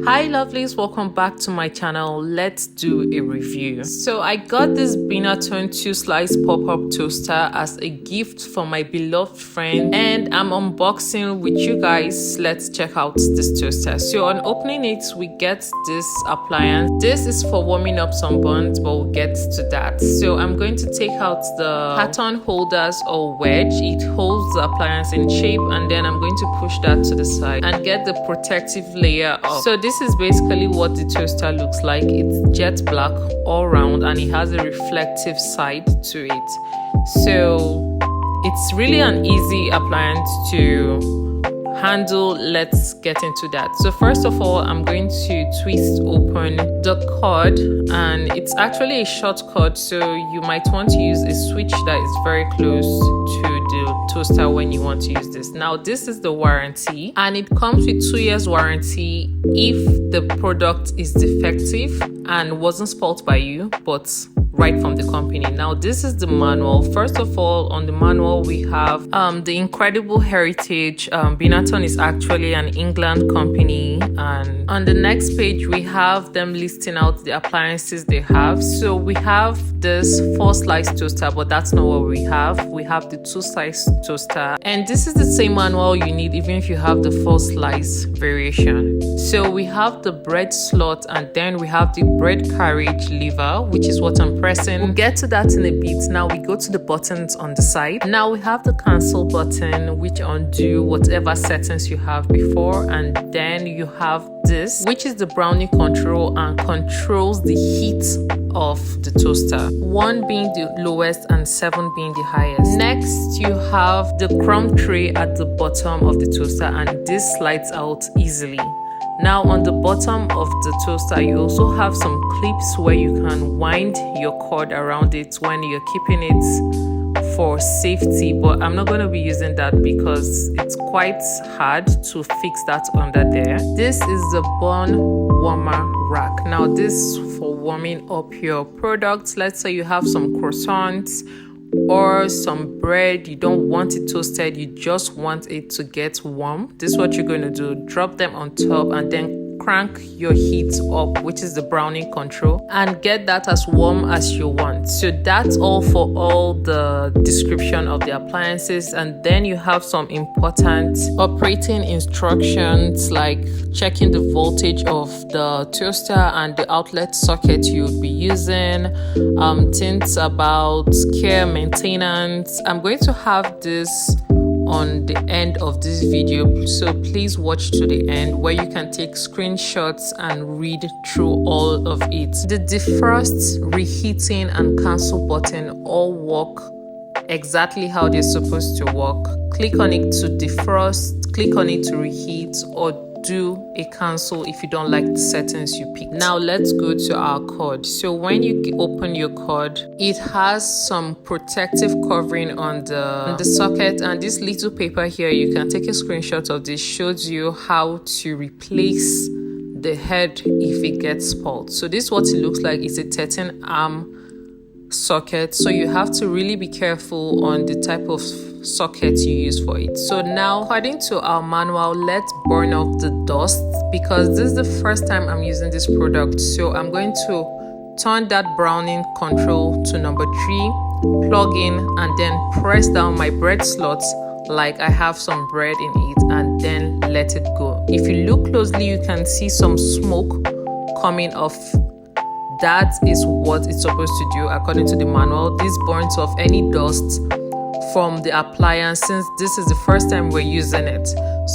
Hi lovelies, welcome back to my channel. Let's do a review. So I got this Binatone 2-slice pop-up toaster as a gift from my beloved friend, and I'm unboxing with you guys. Let's check out this toaster. So on opening it, we get this appliance. This is for warming up some buns, but we'll get to that. So I'm going to take out the pattern holders or wedge. It holds the appliance in shape, and then I'm going to push that to the side and get the protective layer off. So this is basically what the toaster looks like. It's jet black all round and it has a reflective side to it. So it's really an easy appliance to handle. Let's get into that. So first of all, I'm going to twist open the cord, and it's actually a short cord, so you might want to use a switch that is very close to the toaster when you want to use this. Now this is the warranty, and it comes with 2 years warranty if the product is defective and wasn't spoiled by you but right from the company. Now this is the manual. First of all, on the manual we have the incredible heritage. Binatone is actually an England company, and on the next page we have them listing out the appliances they have. So we have this 4-slice toaster, but that's not what we have. We have the 2-slice toaster, and this is the same manual you need even if you have the 4-slice variation. So we have the bread slot, and then we have the bread carriage lever, which is what I'm pressing. We'll get to that in a bit. Now we go to the buttons on the side. Now we have the cancel button, which undo whatever settings you have before, and then you have this, which is the brownie control and controls the heat of the toaster, 1 being the lowest and 7 being the highest. Next you have the crumb tray at the bottom of the toaster, and this slides out easily. Now on the bottom of the toaster you also have some clips where you can wind your cord around it when you're keeping it for safety, but I'm not going to be using that because it's quite hard to fix that under there. This is the bun warmer rack. Now this is for warming up your products. Let's say you have some croissants or some bread, you don't want it toasted, you just want it to get warm. This is what you're going to do. Drop them on top and then crank your heat up, which is the browning control, and get that as warm as you want. So that's all for all the description of the appliances. And then you have some important operating instructions, like checking the voltage of the toaster and the outlet socket you would be using, things about care, maintenance. I'm going to have this on the end of this video, so please watch to the end where you can take screenshots and read through all of it. The defrost, reheating and cancel button all work exactly how they're supposed to work. Click on it to defrost, click on it to reheat, or do a cancel if you don't like the settings you picked. Now let's go to our cord. So when you open your cord, it has some protective covering on the socket, and this little paper here, you can take a screenshot of this, shows you how to replace the head if it gets spoiled. So this is what it looks like. It's a 13-arm socket, so you have to really be careful on the type of socket you use for it. So now, according to our manual, let's burn off the dust, because this is the first time I'm using this product. So I'm going to turn that browning control to number 3, plug in, and then press down my bread slots like I have some bread in it, and then let it go. If you look closely, you can see some smoke coming off. That is what it's supposed to do according to the manual. This burns off any dust from the appliance, since this is the first time we're using it.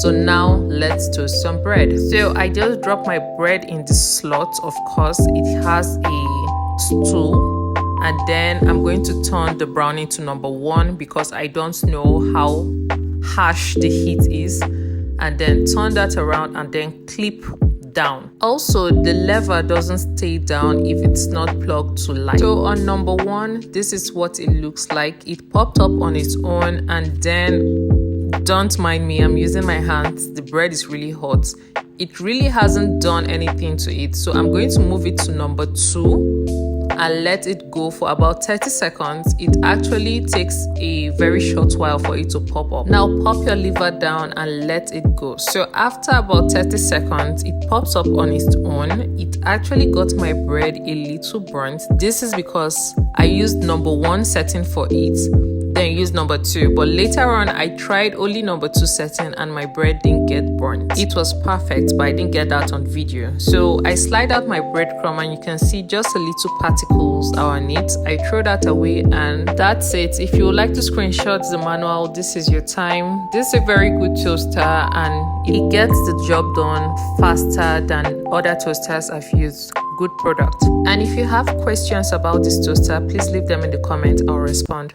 So now let's toast some bread. So I just dropped my bread in the slot. Of course it has a stool, and then I'm going to turn the browning to number 1 because I don't know how harsh the heat is, and then turn that around and then clip down. Also, the lever doesn't stay down if it's not plugged to light. So on number 1, this is what it looks like. It popped up on its own, and then don't mind me, I'm using my hands. The bread is really hot. It really hasn't done anything to it, so I'm going to move it to number 2 and let it go for about 30 seconds, it actually takes a very short while for it to pop up. Now pop your liver down and let it go. So after about 30 seconds, it pops up on its own. It actually got my bread a little burnt. This is because I used number 1 setting for it, then use number 2, but later on I tried only number 2 setting and my bread didn't get burnt. It was perfect, but I didn't get that on video. So I slide out my breadcrumb and you can see just a little particles are on it. I throw that away and that's it. If you would like to screenshot the manual, this is your time. This is a very good toaster and it gets the job done faster than other toasters I've used. Good product. And if you have questions about this toaster, please leave them in the comments. I'll respond.